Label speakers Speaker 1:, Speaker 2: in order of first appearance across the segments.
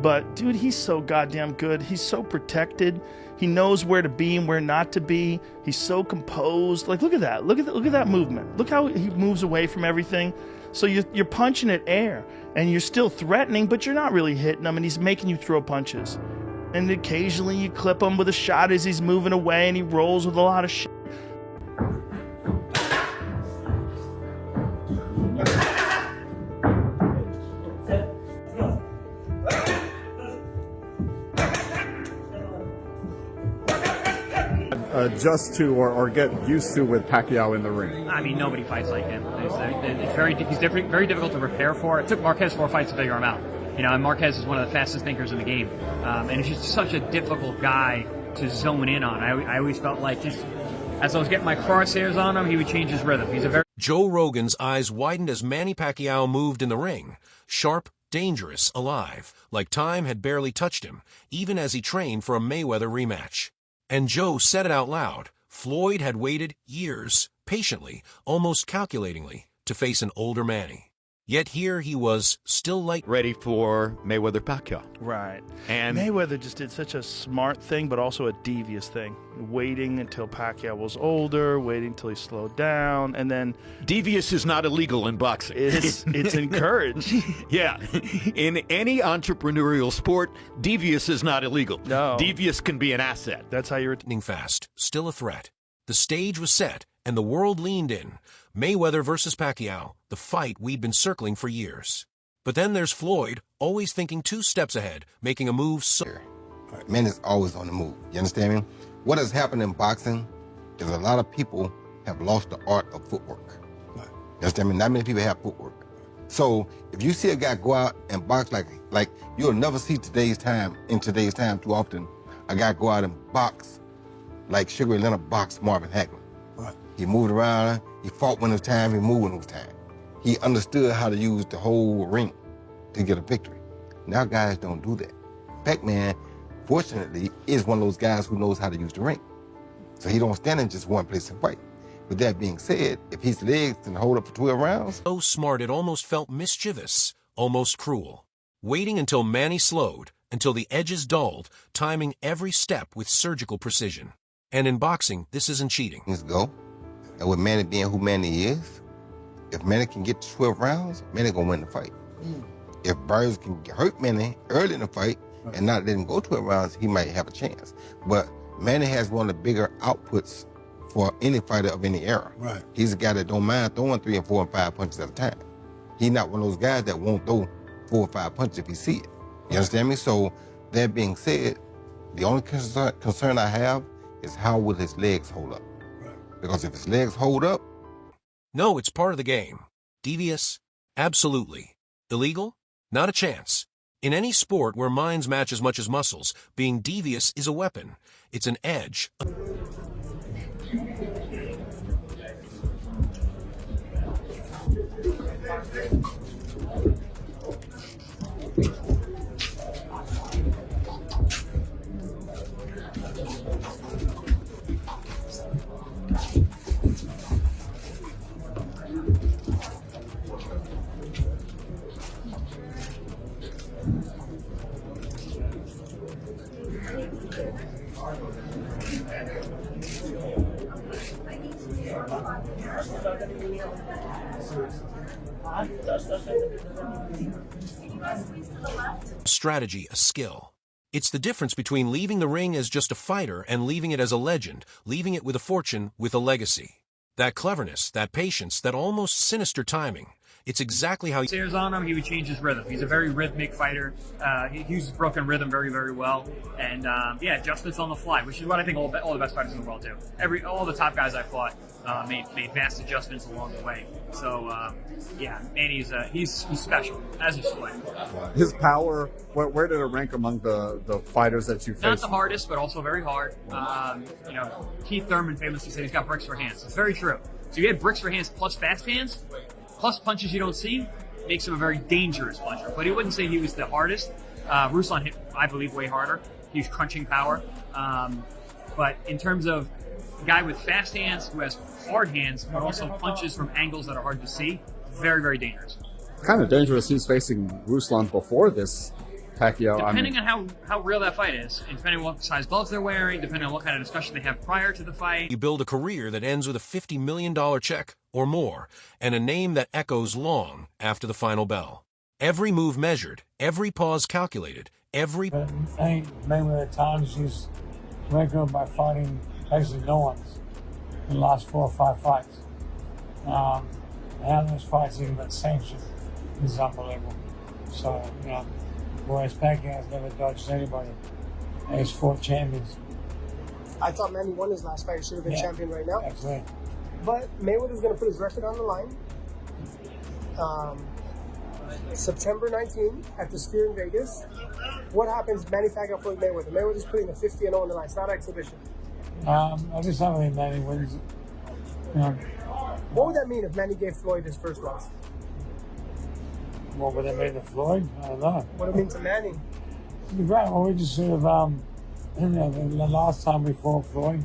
Speaker 1: But dude, he's so goddamn good. He's so protected. He knows where to be and where not to be. He's so composed. Like, look at that. Look at that movement. Look how he moves away from everything. So you're punching at air, and you're still threatening, but you're not really hitting him, and he's making you throw punches. And occasionally you clip him with a shot as he's moving away, and he rolls with a lot of shit.
Speaker 2: Adjust to or get used to with Pacquiao in the ring?
Speaker 3: I mean, nobody fights like him. He's different, very difficult to prepare for. It took Marquez 4 fights to figure him out. You know, and Marquez is one of the fastest thinkers in the game, and he's just such a difficult guy to zone in on. I always felt like just as I was getting my crosshairs on him, he would change his rhythm. He's a very
Speaker 4: Joe Rogan's eyes widened as Manny Pacquiao moved in the ring, sharp, dangerous, alive, like time had barely touched him, even as he trained for a Mayweather rematch. And Joe said it out loud. Floyd had waited years, patiently, almost calculatingly, to face an older Manny. Yet here he was, still
Speaker 5: ready for Mayweather Pacquiao.
Speaker 1: Right.
Speaker 5: And
Speaker 1: Mayweather just did such a smart thing, but also a devious thing. Waiting until Pacquiao was older, waiting until he slowed down, and then...
Speaker 5: Devious is not illegal in boxing.
Speaker 1: It's encouraged.
Speaker 5: Yeah. In any entrepreneurial sport, devious is not illegal.
Speaker 1: No.
Speaker 5: Devious can be an asset.
Speaker 1: That's how you're...
Speaker 4: fast, still a threat. The stage was set, and the world leaned in. Mayweather versus Pacquiao, the fight we'd been circling for years. But then there's Floyd, always thinking 2 steps ahead, making a move so...
Speaker 6: Man is always on the move, you understand me? What has happened in boxing is a lot of people have lost the art of footwork. You understand me? Not many people have footwork. So if you see a guy go out and box like you'll never see in today's time too often, a guy go out and box like Sugar Ray Leonard boxed Marvin Hagler. Right. He moved around, he fought when it was time, he moved when it was time. He understood how to use the whole ring to get a victory. Now guys don't do that. Pac-Man, fortunately, is one of those guys who knows how to use the ring. So he don't stand in just one place and fight. With that being said, if his legs can hold up for 12 rounds...
Speaker 4: So smart it almost felt mischievous, almost cruel. Waiting until Manny slowed, until the edges dulled, timing every step with surgical precision. And in boxing, this isn't cheating.
Speaker 6: Let's go. And with Manny being who Manny is, if Manny can get to 12 rounds, Manny gonna win the fight. If Burns can hurt Manny early in the fight and not let him go 12 rounds, he might have a chance. But Manny has one of the bigger outputs for any fighter of any era. Right. He's a guy that don't mind throwing 3 and 4 and 5 punches at a time. He's not one of those guys that won't throw 4 or 5 punches if he see it. You understand me? So that being said, the only concern I have is how will his legs hold up? Right. Because if his legs hold up...
Speaker 4: No, it's part of the game. Devious? Absolutely. Illegal? Not a chance. In any sport where minds match as much as muscles, being devious is a weapon. It's an edge. Strategy, a skill. It's the difference between leaving the ring as just a fighter and leaving it as a legend, leaving it with a fortune, with a legacy. That cleverness, that patience, that almost sinister timing. It's exactly how
Speaker 3: he on him, he would change his rhythm. He's a very rhythmic fighter. He uses broken rhythm very, very well. And yeah, adjustments on the fly, which is what I think all the best fighters in the world do. All the top guys I fought made vast adjustments along the way. So yeah, Manny's he's special, as is Floyd.
Speaker 2: His power, where did it rank among the fighters that you faced?
Speaker 3: Not the hardest, but also very hard. You know, Keith Thurman famously said he's got bricks for hands. It's very true. So you had bricks for hands plus fast hands, plus punches you don't see, makes him a very dangerous puncher. But he wouldn't say he was the hardest. Ruslan hit, I believe, way harder. He was crunching power. But in terms of a guy with fast hands who has hard hands, but also punches from angles that are hard to see, very, very dangerous.
Speaker 2: Kind of dangerous. He's facing Ruslan before this Pacquiao.
Speaker 3: Depending on how real that fight is, and depending on what size gloves they're wearing, depending on what kind of discussion they have prior to the fight.
Speaker 4: You build a career that ends with a $50 million check or more, and a name that echoes long after the final bell. Every move measured, every pause calculated, every...
Speaker 7: But Mayweather at times he's ranking by fighting basically no one's in the last 4 or 5 fights. How those fights even been sanctioned is unbelievable. So, whereas Pacquiao's never dodged anybody. He has 4 champions.
Speaker 8: I thought Manny won his last fight. He should have been champion right now.
Speaker 7: Absolutely.
Speaker 8: But Mayweather's going to put his record on the line. September 19 at the Sphere in Vegas. What happens, Manny Pacquiao, Floyd Mayweather? Mayweather's putting the 50-0 on the line. It's not an exhibition.
Speaker 7: I just don't think Manny wins.
Speaker 8: What would that mean if Manny gave Floyd his first loss?
Speaker 7: What would that mean to Floyd? I don't know.
Speaker 8: What would it mean to Manny?
Speaker 7: It'd be great. Well, we just sort of, the last time we fought Floyd,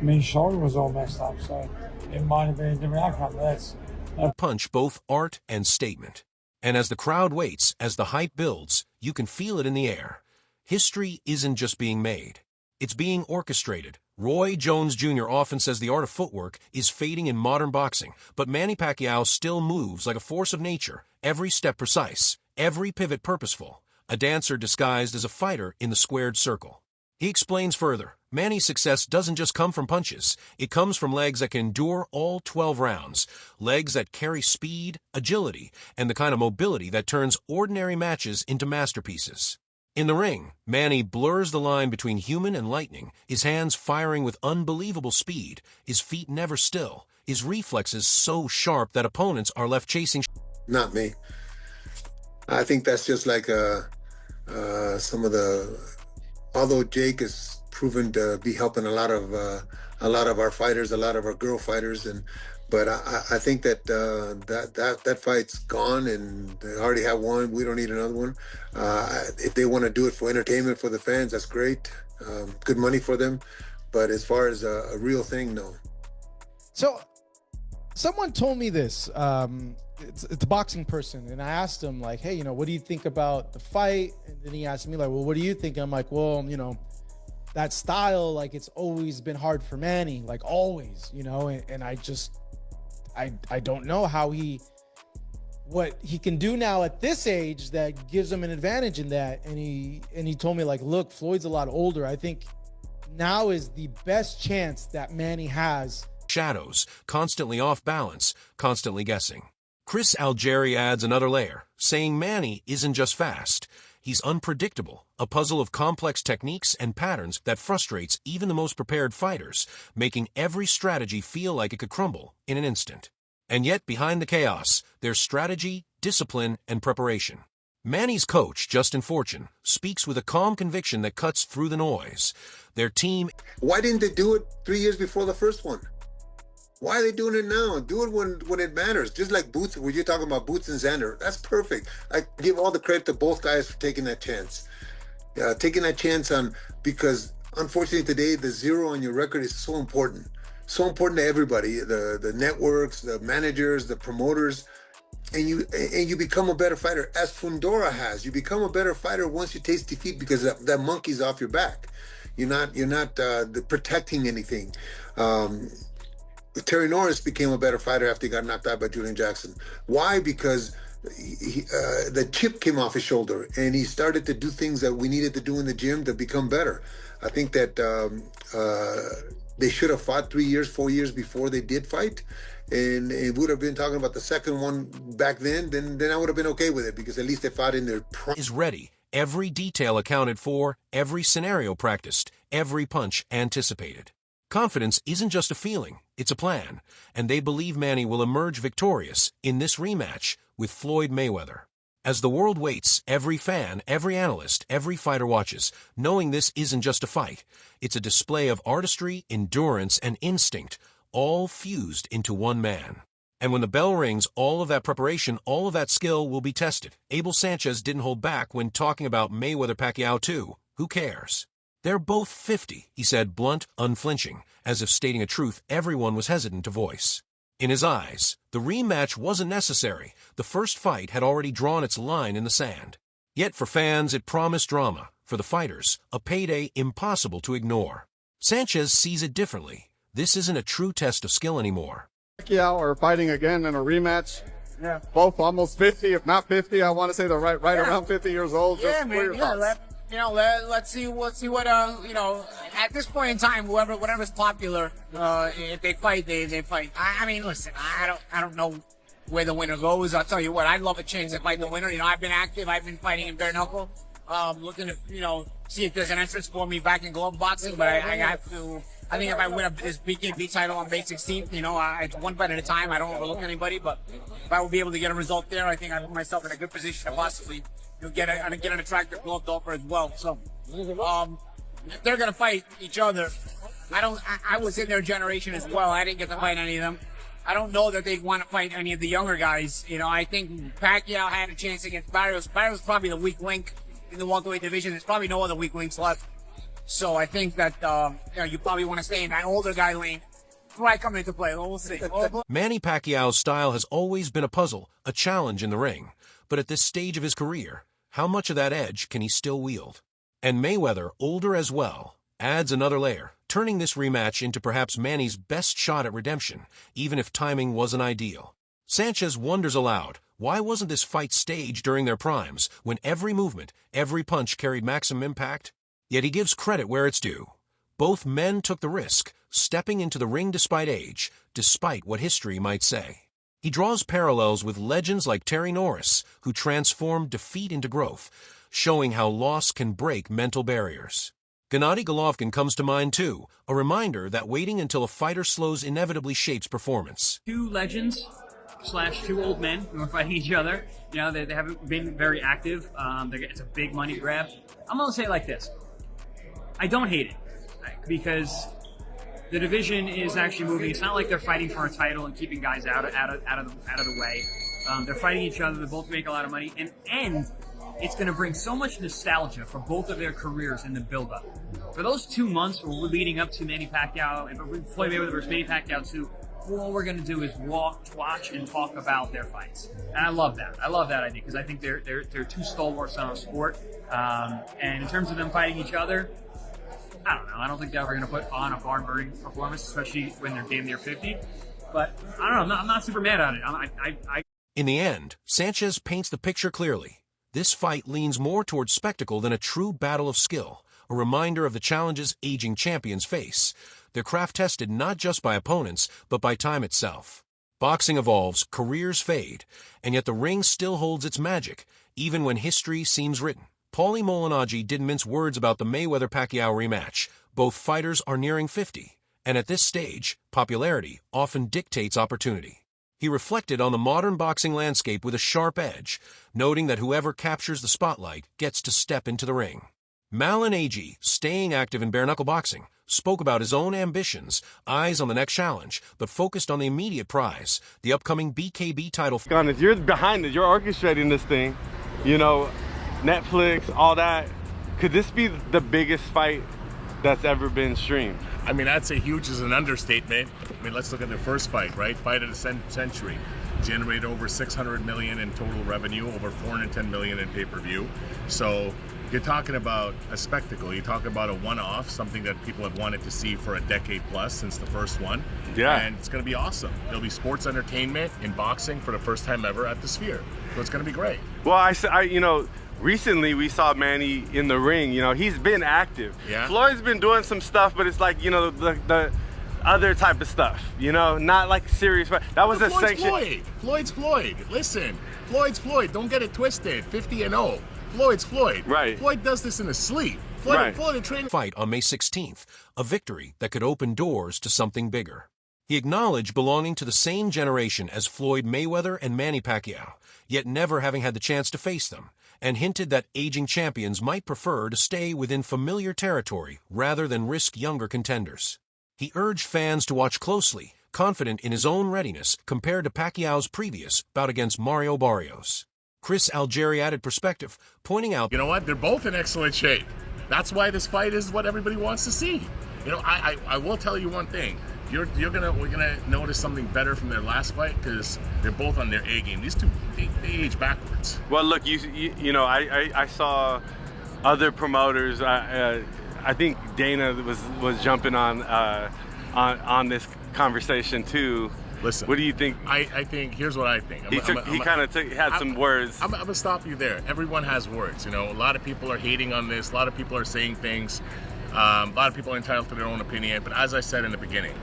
Speaker 7: his shoulder was all messed up, so it might have been a different outcome. That's
Speaker 4: punch, both art and statement. And as the crowd waits, as the hype builds, you can feel it in the air. History isn't just being made. It's being orchestrated. Roy Jones Jr. often says the art of footwork is fading in modern boxing, but Manny Pacquiao still moves like a force of nature, every step precise, every pivot purposeful, a dancer disguised as a fighter in the squared circle. He explains further, Manny's success doesn't just come from punches. It comes from legs that can endure all 12 rounds, legs that carry speed, agility, and the kind of mobility that turns ordinary matches into masterpieces. In the ring, Manny blurs the line between human and lightning, his hands firing with unbelievable speed, his feet never still, his reflexes so sharp that opponents are left chasing.
Speaker 9: Not me. I think that's just like some of the... Although Jake has proven to be helping a lot of our fighters, a lot of our girl fighters, but I think that that fight's gone, and they already have one. We don't need another one. If they want to do it for entertainment for the fans, that's great. Good money for them. But as far as a real thing, no.
Speaker 10: So, someone told me this. It's a boxing person, and I asked him, like, hey, what do you think about the fight? And then he asked me, like, well, what do you think? I'm like, well, that style, like, it's always been hard for Manny, like, always, and I don't know what he can do now at this age that gives him an advantage in that. And he told me, like, look, Floyd's a lot older. I think now is the best chance that Manny has.
Speaker 4: Shadows, constantly off balance, constantly guessing. Chris Algieri adds another layer, saying Manny isn't just fast. He's unpredictable, a puzzle of complex techniques and patterns that frustrates even the most prepared fighters, making every strategy feel like it could crumble in an instant. And yet, behind the chaos, there's strategy, discipline, and preparation. Manny's coach, Justin Fortune, speaks with a calm conviction that cuts through the noise. Their team...
Speaker 9: Why didn't they do it 3 years before the first one? Why are they doing it now? Do it when it matters. Just like Boots, when you're talking about Boots and Xander. That's perfect. I give all the credit to both guys for taking that chance. Taking that chance because unfortunately today, the zero on your record is so important. So important to everybody, the networks, the managers, the promoters. And you become a better fighter, as Fundora has. You become a better fighter once you taste defeat because that monkey's off your back. You're not protecting anything. Terry Norris became a better fighter after he got knocked out by Julian Jackson. Why? Because the chip came off his shoulder, and he started to do things that we needed to do in the gym to become better. I think that they should have fought 3 years, 4 years before they did fight. And it would have been talking about the second one back then I would have been okay with it, because at least they fought in their prime.
Speaker 4: Is ready. Every detail accounted for, every scenario practiced, every punch anticipated. Confidence isn't just a feeling, it's a plan, and they believe Manny will emerge victorious in this rematch with Floyd Mayweather. As the world waits, every fan, every analyst, every fighter watches, knowing this isn't just a fight. It's a display of artistry, endurance, and instinct, all fused into one man. And when the bell rings, all of that preparation, all of that skill will be tested. Abel Sanchez didn't hold back when talking about Mayweather-Pacquiao too. Who cares? They're both 50, he said, blunt, unflinching, as if stating a truth everyone was hesitant to voice. In his eyes, the rematch wasn't necessary. The first fight had already drawn its line in the sand. Yet for fans, it promised drama. For the fighters, a payday impossible to ignore. Sanchez sees it differently. This isn't a true test of skill anymore.
Speaker 2: Pacquiao are fighting again in a rematch.
Speaker 11: Yeah.
Speaker 2: Both almost 50, if not 50. I want to say they're right around 50 years old.
Speaker 11: Yeah,
Speaker 2: Just
Speaker 11: man. Yeah, let's see what at this point in time, whatever's popular, if they fight, they fight. I mean, listen, I don't know where the winner goes. I'll tell you what, I'd love a chance to fight the winner. I've been active. I've been fighting in bare knuckle, looking to see if there's an entrance for me back in glove boxing. But I have to. I think if I win this BKB title on May 16th, it's one fight at a time. I don't overlook anybody, but if I will be able to get a result there, I think I put myself in a good position to possibly get an attractive glove offer as well. So, if they're gonna fight each other, I was in their generation as well. I didn't get to fight any of them. I don't know that they want to fight any of the younger guys. I think Pacquiao had a chance against Barrios. Barrios is probably the weak link in the welterweight division. There's probably no other weak links left. So I think that you probably want to stay in that older guy lane before I come into play. We'll see.
Speaker 4: Manny Pacquiao's style has always been a puzzle, a challenge in the ring. But at this stage of his career, how much of that edge can he still wield? And Mayweather, older as well, adds another layer, turning this rematch into perhaps Manny's best shot at redemption, even if timing wasn't ideal. Sanchez wonders aloud, why wasn't this fight staged during their primes, when every movement, every punch carried maximum impact? Yet he gives credit where it's due. Both men took the risk, stepping into the ring despite age, despite what history might say. He draws parallels with legends like Terry Norris, who transformed defeat into growth, showing how loss can break mental barriers. Gennady Golovkin comes to mind too, a reminder that waiting until a fighter slows inevitably shapes performance.
Speaker 3: Two legends / two old men who are fighting each other. They haven't been very active. It's a big money grab. I'm going to say it like this. I don't hate it, because the division is actually moving. It's not like they're fighting for a title and keeping guys out of the way. They're fighting each other. They both make a lot of money, and it's going to bring so much nostalgia for both of their careers in the build-up. For those 2 months where we're leading up to Manny Pacquiao and Floyd Mayweather versus Manny Pacquiao 2, all we're going to do is watch, and talk about their fights. And I love that. I love that idea, because I think they're two stalwarts on our sport. And in terms of them fighting each other, I don't know. I don't think they're ever going to put on a barn-burning performance, especially when they're damn near 50. But I don't know. I'm not super mad at it.
Speaker 4: In the end, Sanchez paints the picture clearly. This fight leans more towards spectacle than a true battle of skill, a reminder of the challenges aging champions face. They're craft-tested not just by opponents, but by time itself. Boxing evolves, careers fade, and yet the ring still holds its magic, even when history seems written. Paulie Malignaggi didn't mince words about the Mayweather-Pacquiao rematch. Both fighters are nearing 50, and at this stage, popularity often dictates opportunity. He reflected on the modern boxing landscape with a sharp edge, noting that whoever captures the spotlight gets to step into the ring. Malignaggi, staying active in bare-knuckle boxing, spoke about his own ambitions, eyes on the next challenge, but focused on the immediate prize, the upcoming BKB title.
Speaker 12: If you're behind it, you're orchestrating this thing, Netflix, all that. Could this be the biggest fight that's ever been streamed?
Speaker 13: I mean, I'd say huge is an understatement. I mean, let's look at the first fight, right? Fight of the century. Generated over $600 million in total revenue, over $410 million in pay-per-view. So you're talking about a spectacle. You're talking about a one-off, something that people have wanted to see for a decade plus since the first one.
Speaker 12: Yeah.
Speaker 13: And it's going to be awesome. There'll be sports entertainment in boxing for the first time ever at the Sphere. So it's going to be great.
Speaker 12: Well, recently we saw Manny in the ring. He's been active.
Speaker 13: Yeah.
Speaker 12: Floyd's been doing some stuff, but it's like, the other type of stuff, not like serious. That was a sanction.
Speaker 13: Floyd's Floyd. Listen, Floyd's Floyd. Don't get it twisted. 50-0. Floyd's Floyd.
Speaker 12: Right.
Speaker 13: Floyd does this in his sleep. Floyd trained.
Speaker 4: Fight on May 16th, a victory that could open doors to something bigger. He acknowledged belonging to the same generation as Floyd Mayweather and Manny Pacquiao, yet never having had the chance to face them, and hinted that aging champions might prefer to stay within familiar territory rather than risk younger contenders. He urged fans to watch closely, confident in his own readiness compared to Pacquiao's previous bout against Mario Barrios. Chris Algieri added perspective, pointing out,
Speaker 13: You know what? They're both in excellent shape. That's why this fight is what everybody wants to see. I will tell you one thing. we're gonna notice something better from their last fight because they're both on their A game. These two, they age backwards.
Speaker 12: Well, look, you know, I saw other promoters. I think Dana was jumping on this conversation too.
Speaker 13: Listen,
Speaker 12: what do you think?
Speaker 13: I think here's what I think.
Speaker 12: He kind of had some words.
Speaker 13: I'm gonna stop you there. Everyone has words. You know, a lot of people are hating on this. A lot of people are saying things. A lot of people are entitled to their own opinion. But as I said in the beginning,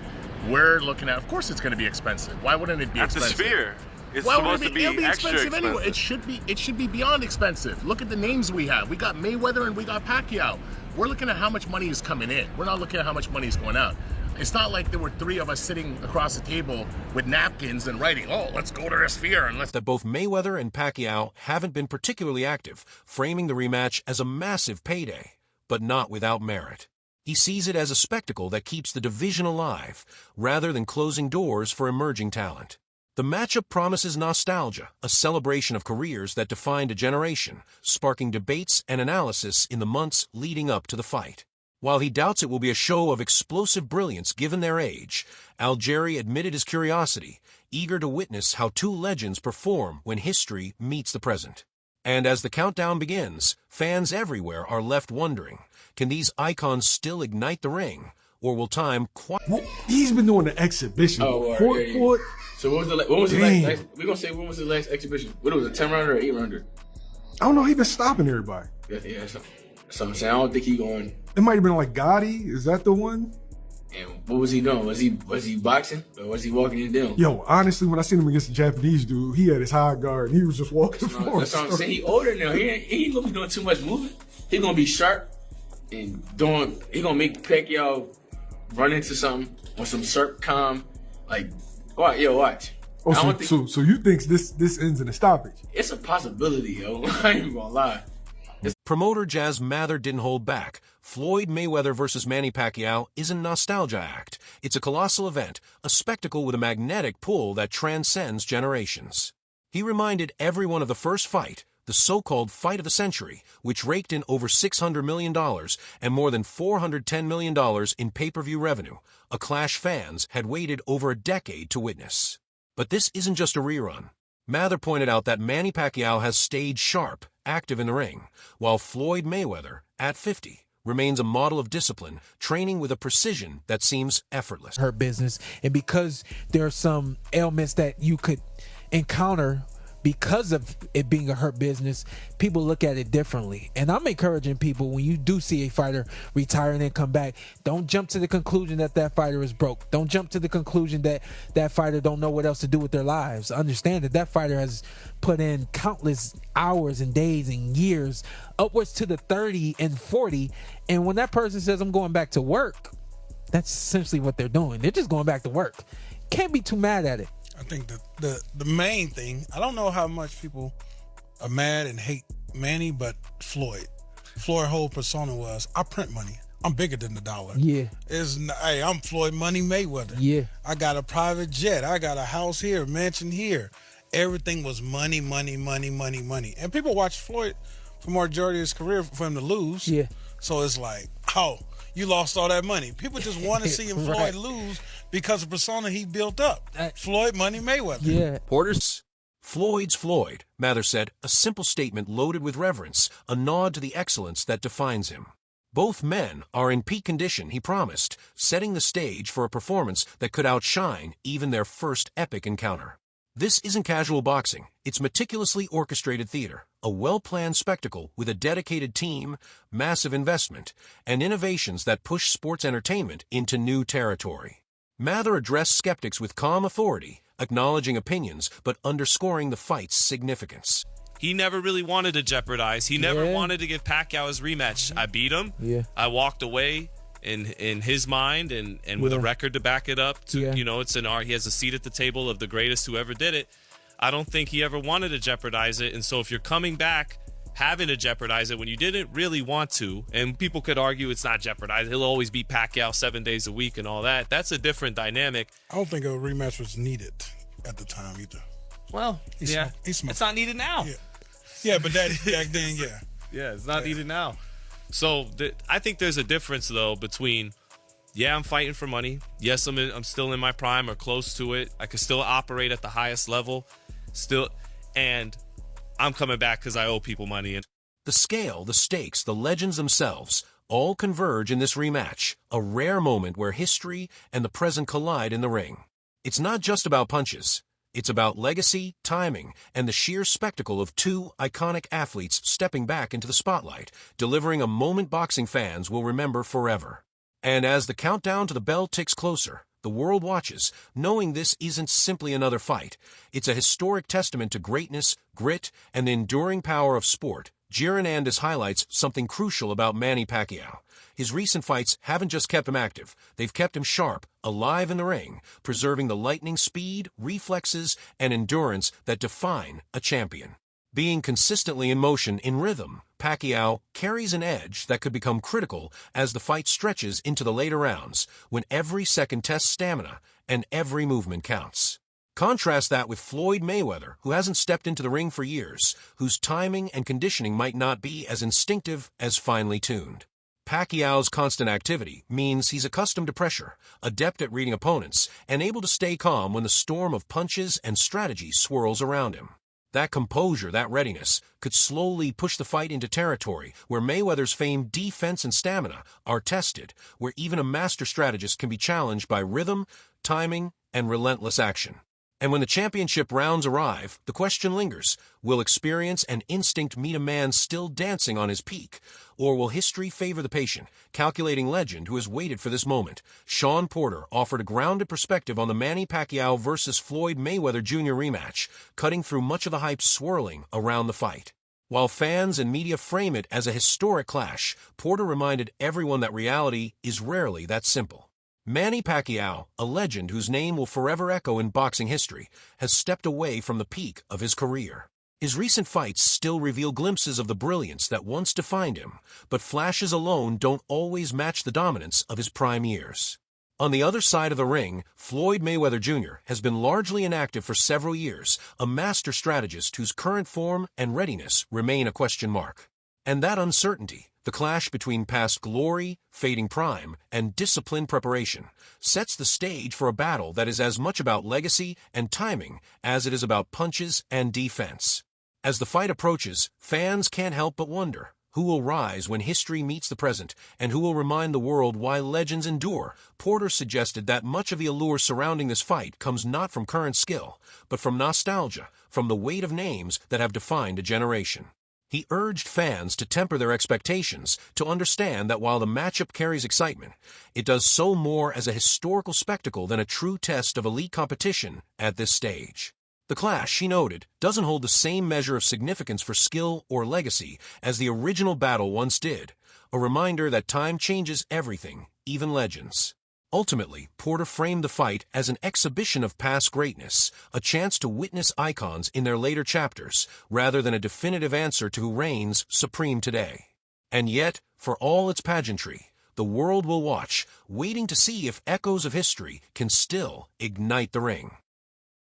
Speaker 13: we're looking at. Of course, it's going to be expensive. Why wouldn't it be expensive?
Speaker 12: At the Sphere. It's
Speaker 13: Why
Speaker 12: supposed
Speaker 13: would it
Speaker 12: to be
Speaker 13: it'll be
Speaker 12: extra
Speaker 13: expensive
Speaker 12: expensive.
Speaker 13: anyway. It should be beyond expensive. Look at the names we have. We got Mayweather and we got Pacquiao. We're looking at how much money is coming in. We're not looking at how much money is going out. It's not like there were three of us sitting across the table with napkins and writing, oh, let's go to the Sphere and let's...
Speaker 4: That both Mayweather and Pacquiao haven't been particularly active, framing the rematch as a massive payday, but not without merit. He sees it as a spectacle that keeps the division alive, rather than closing doors for emerging talent. The matchup promises nostalgia, a celebration of careers that defined a generation, sparking debates and analysis in the months leading up to the fight. While he doubts it will be a show of explosive brilliance given their age, Algieri admitted his curiosity, eager to witness how two legends perform when history meets the present. And as the countdown begins, fans everywhere are left wondering, can these icons still ignite the ring, or will time
Speaker 14: He's been doing the exhibition.
Speaker 15: Fort. So when was the last? We're gonna say when was the last exhibition? What was it, 10-rounder or 8-rounder?
Speaker 14: I don't know. He been stopping everybody.
Speaker 15: Yeah. So I'm saying I don't think he going.
Speaker 14: It might have been like Gotti. Is that the one?
Speaker 15: And what was he doing? Was he boxing or was he walking it down?
Speaker 14: Yo, honestly, when I seen him against the Japanese dude, he had his high guard and he was just walking forward.
Speaker 15: That's what I'm saying. He older now. He ain't gonna be doing too much moving. He gonna be sharp and he gonna make Pacquiao run into something or some sharp calm. Like, watch.
Speaker 14: Oh, so you think this ends in a stoppage?
Speaker 15: It's a possibility, yo. I ain't even gonna lie.
Speaker 4: Promoter Jazz Mather didn't hold back. Floyd Mayweather versus Manny Pacquiao isn't a nostalgia act. It's a colossal event, a spectacle with a magnetic pull that transcends generations. He reminded everyone of the first fight, the so-called fight of the century, which raked in over $600 million and more than $410 million in pay-per-view revenue, a clash fans had waited over a decade to witness. But this isn't just a rerun. Mather pointed out that Manny Pacquiao has stayed sharp, active in the ring, while Floyd Mayweather, at 50, remains a model of discipline, training with a precision that seems effortless.
Speaker 16: Her business, and because there are some ailments that you could encounter because of it being a hurt business, people look at it differently. And I'm encouraging people, when you do see a fighter retire and then come back, don't jump to the conclusion that fighter is broke. Don't jump to the conclusion that fighter don't know what else to do with their lives. Understand that fighter has put in countless hours and days and years, upwards to the 30 and 40. And when that person says, I'm going back to work, that's essentially what they're doing. They're just going back to work. Can't be too mad at it.
Speaker 17: I think the main thing, I don't know how much people are mad and hate Manny, but Floyd's whole persona was, I print money. I'm bigger than the dollar.
Speaker 16: Yeah.
Speaker 17: Hey, I'm Floyd Money Mayweather.
Speaker 16: Yeah.
Speaker 17: I got a private jet. I got a house here, mansion here. Everything was money. And people watched Floyd for majority of his career for him to lose.
Speaker 16: Yeah.
Speaker 17: So it's like, oh, you lost all that money. People just want to see him Floyd lose because of the persona he built up. Floyd Money Mayweather.
Speaker 16: Yeah.
Speaker 4: Floyd's Floyd, Mather said, a simple statement loaded with reverence, a nod to the excellence that defines him. Both men are in peak condition, he promised, setting the stage for a performance that could outshine even their first epic encounter. This isn't casual boxing. It's meticulously orchestrated theater, a well-planned spectacle with a dedicated team, massive investment, and innovations that push sports entertainment into new territory. Mather addressed skeptics with calm authority, acknowledging opinions but underscoring the fight's significance.
Speaker 18: He never really wanted to jeopardize. He never wanted to give Pacquiao his rematch. I beat him.
Speaker 16: Yeah.
Speaker 18: I walked away in his mind and with a record to back it up. You know, it's an art. He has a seat at the table of the greatest who ever did it. I don't think he ever wanted to jeopardize it. And so if you're coming back having to jeopardize it when you didn't really want to, and people could argue it's not jeopardized, he'll always beat Pacquiao 7 days a week and all that. That's a different dynamic.
Speaker 17: I don't think a rematch was needed at the time either.
Speaker 18: Well, it's not needed now.
Speaker 17: Yeah, but back then,
Speaker 18: Yeah, it's not needed now. So I think there's a difference, though, between yeah, I'm fighting for money. Yes, I'm still in my prime or close to it. I can still operate at the highest level, and I'm coming back because I owe people money.
Speaker 4: The scale, the stakes, the legends themselves all converge in this rematch, a rare moment where history and the present collide in the ring. It's not just about punches. It's about legacy, timing, and the sheer spectacle of two iconic athletes stepping back into the spotlight, delivering a moment boxing fans will remember forever. And as the countdown to the bell ticks closer, the world watches, knowing this isn't simply another fight. It's a historic testament to greatness, grit, and the enduring power of sport. Gironandis highlights something crucial about Manny Pacquiao. His recent fights haven't just kept him active, they've kept him sharp, alive in the ring, preserving the lightning speed, reflexes, and endurance that define a champion. Being consistently in motion, in rhythm, Pacquiao carries an edge that could become critical as the fight stretches into the later rounds, when every second tests stamina and every movement counts. Contrast that with Floyd Mayweather, who hasn't stepped into the ring for years, whose timing and conditioning might not be as instinctive as finely tuned. Pacquiao's constant activity means he's accustomed to pressure, adept at reading opponents, and able to stay calm when the storm of punches and strategy swirls around him. That composure, that readiness, could slowly push the fight into territory where Mayweather's famed defense and stamina are tested, where even a master strategist can be challenged by rhythm, timing, and relentless action. And when the championship rounds arrive, the question lingers, will experience and instinct meet a man still dancing on his peak? Or will history favor the patient, calculating legend who has waited for this moment? Sean Porter offered a grounded perspective on the Manny Pacquiao versus Floyd Mayweather Jr. rematch, cutting through much of the hype swirling around the fight. While fans and media frame it as a historic clash, Porter reminded everyone that reality is rarely that simple. Manny Pacquiao, a legend whose name will forever echo in boxing history, has stepped away from the peak of his career. His recent fights still reveal glimpses of the brilliance that once defined him, but flashes alone don't always match the dominance of his prime years. On the other side of the ring, Floyd Mayweather Jr. has been largely inactive for several years, a master strategist whose current form and readiness remain a question mark. And that uncertainty, the clash between past glory, fading prime, and disciplined preparation, sets the stage for a battle that is as much about legacy and timing as it is about punches and defense. As the fight approaches, fans can't help but wonder, who will rise when history meets the present, and who will remind the world why legends endure? Porter suggested that much of the allure surrounding this fight comes not from current skill, but from nostalgia, from the weight of names that have defined a generation. He urged fans to temper their expectations, to understand that while the matchup carries excitement, it does so more as a historical spectacle than a true test of elite competition at this stage. The clash, he noted, doesn't hold the same measure of significance for skill or legacy as the original battle once did, a reminder that time changes everything, even legends. Ultimately, Porter framed the fight as an exhibition of past greatness, a chance to witness icons in their later chapters, rather than a definitive answer to who reigns supreme today. And yet, for all its pageantry, the world will watch, waiting to see if echoes of history can still ignite the ring.